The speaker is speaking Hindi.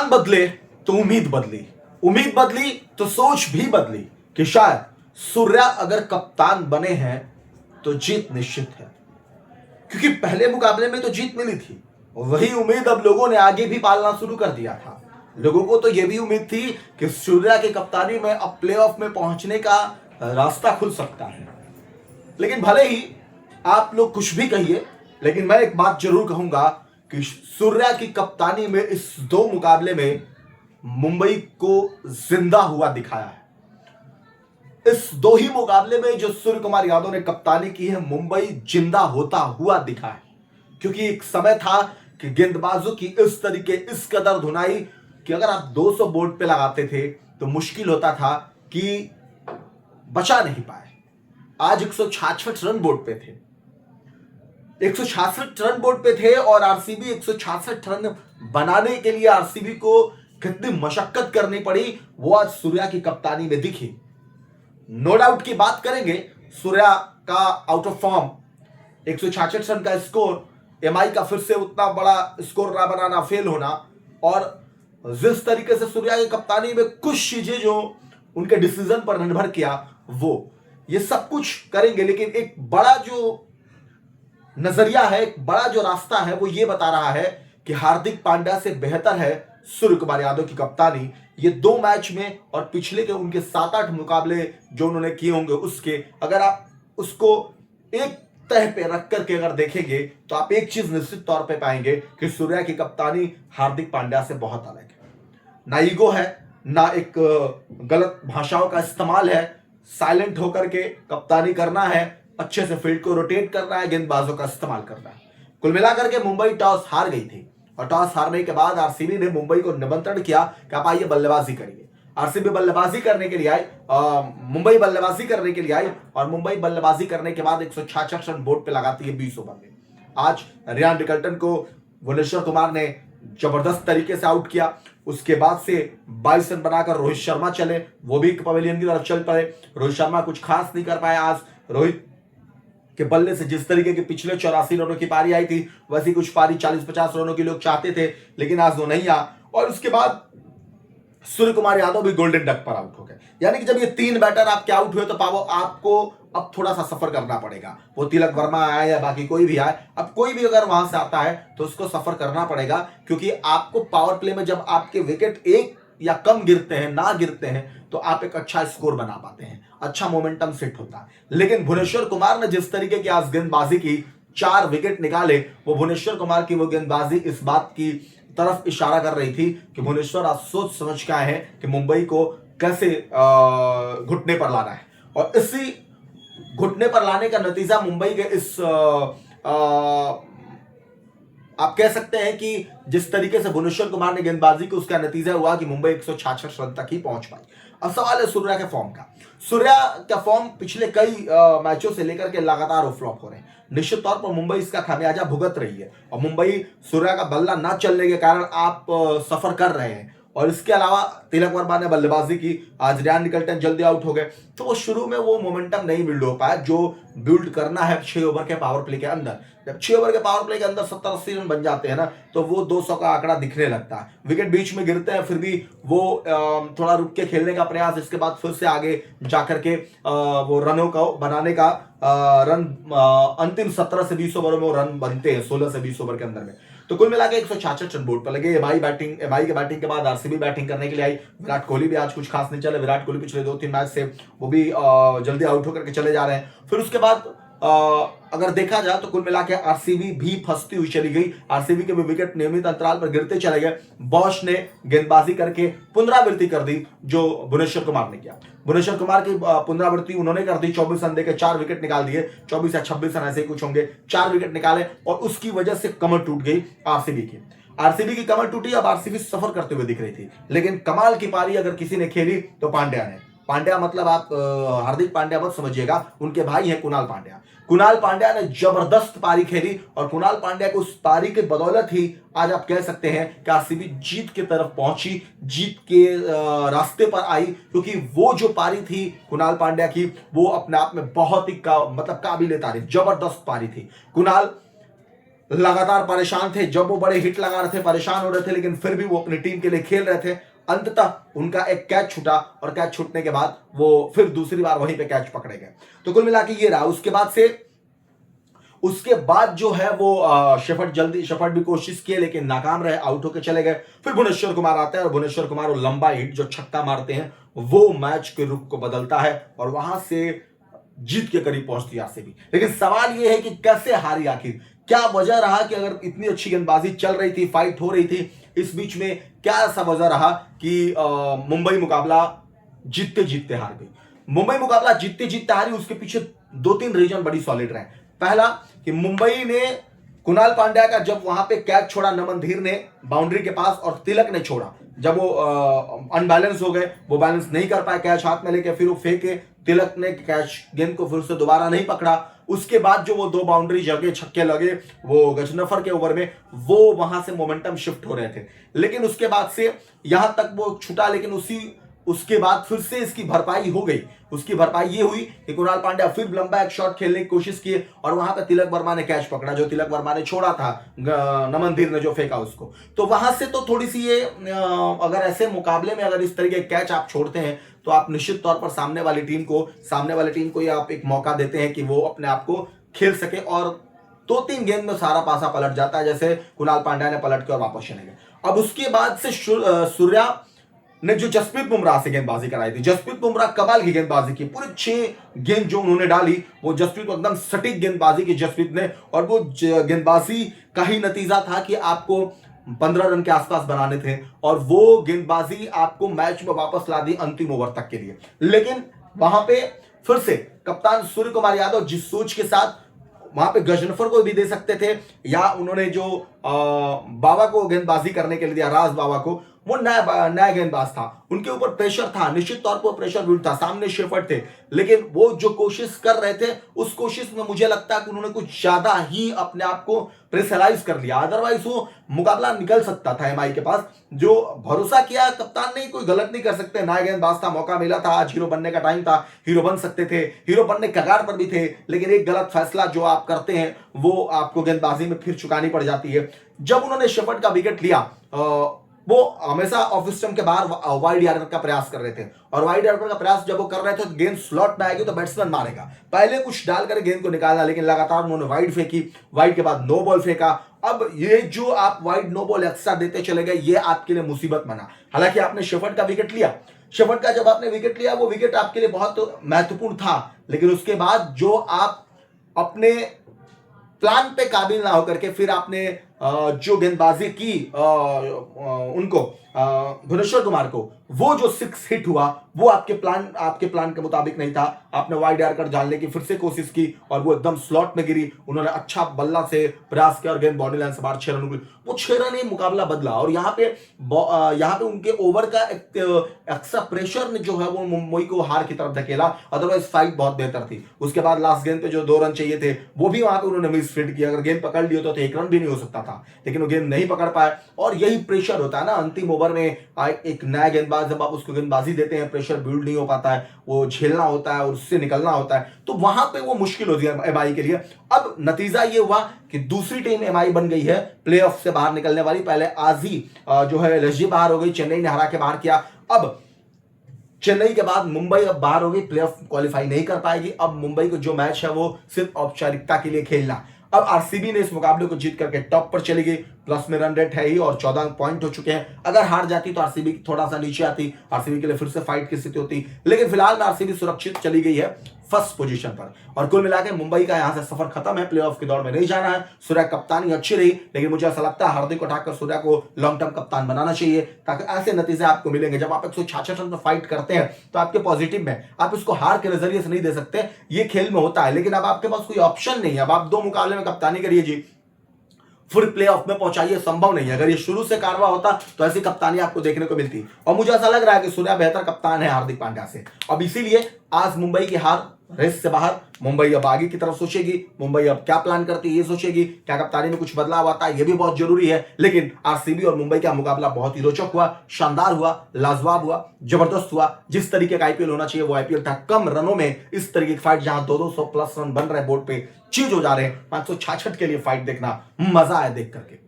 कप्तान बदले तो उम्मीद बदली, उम्मीद बदली तो सोच भी बदली कि शायद सूर्या अगर कप्तान बने हैं तो जीत निश्चित है, क्योंकि पहले मुकाबले में तो जीत मिली थी। वही उम्मीद अब लोगों ने आगे भी पालना शुरू कर दिया था। लोगों को तो यह भी उम्मीद थी कि सूर्या की कप्तानी में अब प्लेऑफ में पहुंचने का रास्ता खुल सकता है। लेकिन भले ही आप लोग कुछ भी कहिए, लेकिन मैं एक बात जरूर कहूंगा कि सूर्या की कप्तानी में इस दो मुकाबले में मुंबई को जिंदा हुआ दिखाया है। इस दो ही मुकाबले में जो सूर्य कुमार यादव ने कप्तानी की है, मुंबई जिंदा होता हुआ दिखा है। क्योंकि एक समय था कि गेंदबाजों की इस तरीके, इस कदर धुनाई कि अगर आप 200 बोर्ड पे लगाते थे तो मुश्किल होता था कि बचा नहीं पाए। आज 166 रन बोर्ड पे थे, 166 रन बोर्ड पे थे और आरसीबी 166 रन बनाने के लिए आरसीबी को कितनी मशक्कत करनी पड़ी वो आज सूर्या की कप्तानी में दिखी। नो डाउट की बात करेंगे, सूर्या का आउट ऑफ फॉर्म 166 रन का स्कोर, एमआई का फिर से उतना बड़ा स्कोर ना बनाना, फेल होना, और जिस तरीके से सूर्या की कप्तानी में कुछ चीजें जो उनके डिसीजन पर निर्भर किया, वो ये सब कुछ करेंगे। लेकिन एक बड़ा जो नजरिया है, एक बड़ा जो रास्ता है, वो ये बता रहा है कि हार्दिक पांड्या से बेहतर है सूर्य कुमार यादव की कप्तानी। ये 2 मैच में और पिछले के उनके 7-8 मुकाबले जो उन्होंने किए होंगे, उसके अगर आप उसको एक तह पे रख करके अगर देखेंगे तो आप एक चीज निश्चित तौर पे पाएंगे कि सूर्या की कप्तानी हार्दिक पांड्या से बहुत अलग है। ना ईगो है, ना एक गलत भाषाओं का इस्तेमाल है, साइलेंट होकर के कप्तानी करना है, अच्छे से फील्ड को रोटेट करना है, गेंदबाजों का इस्तेमाल करना है। कुल मिलाकर के मुंबई टॉस हार गई थी और टॉस हारने के बाद आरसीबी ने मुंबई को निमंत्रण किया कि आप आइए बल्लेबाजी करिए। आरसीबी बल्लेबाजी करने के लिए आई, मुंबई बल्लेबाजी करने के लिए आई और मुंबई बल्लेबाजी करने के बाद 166 रन बोर्ड पे लगाती है 20 ओवर में। आज रियान रिकल्टन को भुवनेश्वर कुमार ने जबरदस्त तरीके से आउट किया। उसके बाद से 22 रन बनाकर रोहित शर्मा चले, वो भी पवेलियन की तरफ चल पड़े। रोहित शर्मा कुछ खास नहीं कर पाया आज। रोहित के बल्ले से जिस तरीके के पिछले 84 रनों की पारी आई थी, वैसी कुछ पारी 40-50 रनों की लोग चाहते थे, लेकिन आज वो नहीं आ। और उसके बाद सूर्य कुमार यादव भी गोल्डन डक पर आउट हो गए। यानी कि जब ये 3 बैटर आपके आउट हुए तो पावो आपको अब थोड़ा सा सफर करना पड़ेगा। वो तिलक वर्मा आए या बाकी कोई भी आए, अब कोई भी अगर वहां से आता है तो उसको सफर करना पड़ेगा, क्योंकि आपको पावर प्ले में जब आपके विकेट एक या कम गिरते हैं, ना गिरते हैं, तो आप एक अच्छा स्कोर बना पाते हैं, अच्छा मोमेंटम सेट होता है। लेकिन भुवनेश्वर कुमार ने जिस तरीके की आज गेंदबाजी की, 4 विकेट निकाले, वो भुवनेश्वर कुमार की वो गेंदबाजी इस बात की तरफ इशारा कर रही थी कि भुवनेश्वर आज सोच समझ के आए हैं कि मुंबई को कैसे घुटने पर लाना है। और इसी घुटने पर लाने का नतीजा मुंबई के इस आप कह सकते हैं कि जिस तरीके से भुवनेश्वर कुमार ने गेंदबाजी की, उसका नतीजा हुआ कि मुंबई 166 रन तक ही पहुंच पाई। अब सवाल है सूर्या के फॉर्म का। सूर्या का फॉर्म पिछले कई मैचों से लेकर के लगातार फ्लॉप हो रहे हैं। निश्चित तौर पर मुंबई इसका खामियाजा भुगत रही है और मुंबई सूर्या का बल्ला न चलने के कारण आप सफर कर रहे हैं। और इसके अलावा तिलक वर्मा ने बल्लेबाजी की, आज रियान निकल्टन जल्दी आउट हो गए, तो वो शुरू में वो मोमेंटम नहीं बिल्ड हो पाया जो बिल्ड करना है 6 ओवर के पावर प्ले के अंदर। जब 6 ओवर के पावर प्ले के अंदर 70-80 रन बन जाते हैं ना, तो वो 200 का आंकड़ा दिखने लगता है। विकेट बीच में गिरते हैं, फिर भी वो थोड़ा रुक के खेलने का प्रयास, इसके बाद फिर से आगे जाकर के वो रनों को बनाने का रन अंतिम 17 से 20 ओवर में वो रन बनते हैं, 16 से 20 ओवर के अंदर में। तो कुल मिला के 166 रन बोर्ड पर लगे। एमआई के बैटिंग के बाद आरसीबी बैटिंग करने के लिए आई। विराट कोहली भी आज कुछ खास नहीं चले। विराट कोहली पिछले 2-3 मैच से वो भी जल्दी आउट होकर के चले जा रहे हैं। फिर उसके बाद अगर देखा जाए तो कुल मिला के आरसीबी भी फंसती हुई चली गई। आरसीबी के भी विकेट नियमित अंतराल पर गिरते चले गए। बॉश ने गेंदबाजी करके पुनरावृत्ति कर दी जो भुवनेश्वर कुमार ने किया। भुवनेश्वर कुमार की पुनरावृत्ति उन्होंने कर दी, 24 रन देकर 4 विकेट निकाल दिए, 24 या 26 रन ऐसे ही कुछ होंगे, 4 विकेट निकाले और उसकी वजह से कमर टूट गई आरसीबी की। आरसीबी की कमर टूटी, अब आरसीबी सफर करते हुए दिख रही थी। लेकिन कमाल की पारी अगर किसी ने खेली तो पांड्या ने। पांड्या मतलब आप हार्दिक पांड्या मत समझिएगा, उनके भाई हैं कुणाल पांड्या। कुणाल पांड्या ने जबरदस्त पारी खेली और कुणाल पांड्या को उस पारी के बदौलत ही आज आप कह सकते हैं कि आरसीबी जीत की तरफ पहुंची, जीत के रास्ते पर आई। क्योंकि वो जो पारी थी कुणाल पांड्या की, वो अपने आप में बहुत ही काबिले तारीफ, जबरदस्त पारी थी। कुणाल लगातार परेशान थे, जब वो बड़े हिट लगा रहे थे परेशान हो रहे थे, लेकिन फिर भी वो अपनी टीम के लिए खेल रहे थे। अंततः उनका एक कैच छूटा और कैच छूटने के बाद वो फिर दूसरी बार वहीं पे कैच पकड़े गए। तो कुल मिला के ये रहा। उसके बाद जो है वो शेफर्ड भी कोशिश किए लेकिन नाकाम रहे, आउट होकर चले गए। फिर भुवनेश्वर कुमार आते हैं और भुवनेश्वर कुमार वो लंबा हिट जो छक्का मारते हैं वो मैच के रुख को बदलता है और वहां से जीत के करीब पहुंचती है आरसीबी। लेकिन सवाल ये है कि कैसे हारी आखिर, क्या वजह रहा कि अगर इतनी अच्छी गेंदबाजी चल रही थी, फाइट हो रही थी, इस बीच में क्या ऐसा वजह रहा कि मुंबई मुकाबला जीतते जीतते हार गई। मुंबई मुकाबला जीतते जीतते हारी, उसके पीछे 2-3 रीजन बड़ी सॉलिड रहे। पहला कि मुंबई ने कुणाल पांड्या का जब वहां पे कैच छोड़ा नमन धीर ने बाउंड्री के पास और तिलक ने छोड़ा, जब वो अनबैलेंस हो गए, वो बैलेंस नहीं कर पाए कैच हाथ में लेके, फिर वो फेंके, तिलक ने कैच गेंद को फिर से दोबारा नहीं पकड़ा। उसके बाद जो वो 2 बाउंड्री जगह छक्के लगे वो गजनफर के ओवर में, वो वहां से मोमेंटम शिफ्ट हो रहे थे। लेकिन उसके बाद से यहां तक वो छूटा, लेकिन उसके बाद फिर से इसकी भरपाई हो गई। उसकी भरपाई ये हुई कि कुणाल पांड्या फिर लंबा एक शॉट खेलने की कोशिश की और वहां पे तिलक वर्मा ने कैच पकड़ा, जो तिलक वर्मा ने छोड़ा था, नमन धीर ने जो फेंका उसको। तो वहां से तो थोड़ी सी ये अगर ऐसे मुकाबले में अगर इस तरीके के कैच आप छोड़ते हैं तो आप निश्चित तौर पर सामने वाली टीम को ये आप एक मौका देते हैं कि वो अपने आप को खेल सके और 2-3 गेंद में सारा पासा पलट जाता है, जैसे कुणाल पांड्या ने पलट के और वापस चले गए। अब उसके बाद से सूर्या ने जो जसप्रीत बुमराह से गेंदबाजी कराई थी, जसप्रीत बुमराह कमाल की गेंदबाजी की, पूरे 6 गेंद जो उन्होंने डाली वो जसप्रीत एकदम सटीक गेंदबाजी की जसप्रीत ने, और वो गेंदबाजी का ही नतीजा था कि आपको 15 रन के आसपास बनाने थे और वो गेंदबाजी आपको मैच में वापस ला दी अंतिम ओवर तक के लिए। लेकिन वहां पे फिर से कप्तान सूर्य कुमार यादव जिस सोच के साथ वहां पे गजनफर को भी दे सकते थे या उन्होंने जो बाबा को गेंदबाजी करने के लिए दिया, राज बाबा को, वो नया गेंदबाज था, उनके ऊपर प्रेशर था, निश्चित तौर पर प्रेशर बिल्ड था, सामने शेफर्ड थे, लेकिन वो जो कोशिश कर रहे थे उस कोशिश में मुझे लगता है कि उन्होंने कुछ ज्यादा ही अपने आप को प्रेशराइज कर लिया। अदरवाइज वो मुकाबला निकल सकता था एमआई के पास। जो भरोसा किया कप्तान ने, कोई गलत नहीं कर सकते, नया गेंदबाज था, मौका मिला था, आज हीरो बनने का टाइम था, हीरो बन सकते थे, हीरो बनने कगार पर भी थे, लेकिन एक गलत फैसला जो आप करते हैं वो आपको गेंदबाजी में फिर चुकानी पड़ जाती है। जब उन्होंने शेफर्ड का विकेट लिया, वो हमेशा ऑफ स्टंप के बाहर वाइड यॉर्कर का प्रयास कर रहे थे और वाइड यॉर्कर का प्रयास जब वो कर रहे थे तो गेंद स्लॉट में आएगी तो बैट्समैन मारेगा, पहले कुछ डालकर गेंद को निकालना, लेकिन लगातार उन्होंने वाइड फेंकी, वाइड के बाद नो बॉल फेंका। अब ये जो आप वाइड नो बॉल एक्स्ट्रा देते चले गए, ये आपके लिए मुसीबत बना। हालांकि आपने शेफर्ड का विकेट लिया, शेफर्ड का जब आपने विकेट लिया वो विकेट आपके लिए बहुत महत्वपूर्ण था, लेकिन उसके बाद जो आप अपने प्लान पे काबिल ना होकर के फिर आपने जो गेंदबाजी की उनको भुवनेश्वर कुमार को, वो जो 6 हिट हुआ वो आपके प्लान के मुताबिक नहीं था। आपने वाइड यॉर्कर डालने की फिर से कोशिश की और वो एकदम स्लॉट में गिरी, उन्होंने अच्छा बल्ला से प्रयास किया और गेंद बॉडी लाइन से बाहर 6 रन, वो 6 रन ही मुकाबला बदला। और यहाँ पे उनके ओवर का एक्स्ट्रा प्रेशर ने जो है वो मुंबई को हार की तरफ धकेला, अदरवाइज फाइट बहुत बेहतर थी। उसके बाद लास्ट गेंद पे जो 2 रन चाहिए थे वो भी वहां पे उन्होंने मिस फील्ड किया, अगर गेंद पकड़ लिया तो 1 रन भी नहीं हो सकता था, लेकिन वो गेंद नहीं पकड़ पाए। और यही प्रेशर होता है ना अंतिम ओवर में, एक नया गेंदबाज जब आप उसको गेंदबाजी देते हैं, प्रेशर बिल्ड नहीं हो पाता है, वो झेलना होता है और उससे निकलना होता है, तो वहां पे वो मुश्किल होती है एमआई के लिए। अब नतीजा ये हुआ कि दूसरी टीम एमआई बन गई है प्लेऑफ से बाहर निकलने वाली। पहले आज ही जो है एलएसजी बाहर हो गई, चेन्नई ने हरा के बाहर किया। अब चेन्नई के बाद मुंबई अब बाहर हो गई, प्लेऑफ क्वालिफाई नहीं कर पाएगी। अब मुंबई को जो मैच है वो सिर्फ औपचारिकता के लिए खेलना। अब आरसीबी ने इस मुकाबले को जीत करके टॉप पर चली गई, प्लस में रन रेट है ही और 14 पॉइंट हो चुके हैं। अगर हार जाती तो आरसीबी थोड़ा सा नीचे आती, आरसीबी के लिए फिर से फाइट की स्थिति होती, लेकिन फिलहाल में आरसीबी सुरक्षित चली गई है फर्स्ट पोजीशन पर। और कुल मिलाकर मुंबई का यहां से सफर खत्म है, प्लेऑफ की दौड़ में नहीं जाना है। सूर्या कप्तानी अच्छी रही, लेकिन मुझे ऐसा लगता है हार्दिक को उठाकर सूर्या को लॉन्ग टर्म कप्तान बनाना चाहिए, ताकि ऐसे नतीजे आपको मिलेंगे। जब आप 166 रन में फाइट करते हैं तो आपके पॉजिटिव में आप इसको हार के नजरिए से नहीं दे सकते, ये खेल में होता है। लेकिन अब आपके पास कोई ऑप्शन नहीं है, अब आप 2 मुकाबले में कप्तानी करिए जी, फिर प्लेऑफ में पहुंचाइए, संभव नहीं है। अगर ये शुरू से कारवा होता तो ऐसी कप्तानी आपको देखने को मिलती। और मुझे ऐसा लग रहा है कि सूर्या बेहतर कप्तान है हार्दिक पांड्या से। अब इसीलिए आज मुंबई की हार रेस से बाहर मुंबई अब आगे की तरफ सोचेगी, मुंबई अब क्या प्लान करती है ये सोचेगी, क्या कप्तानी में कुछ बदलाव आता है ये भी बहुत जरूरी है। लेकिन आरसीबी और मुंबई का मुकाबला बहुत ही रोचक हुआ, शानदार हुआ, लाजवाब हुआ, जबरदस्त हुआ। जिस तरीके का आईपीएल होना चाहिए वो आईपीएल था। कम रनों में इस तरीके की फाइट जहां 200 प्लस रन बन रहे बोर्ड पे, चीज हो जा रहे हैं, 566 के लिए फाइट देखना मजा आया देख करके।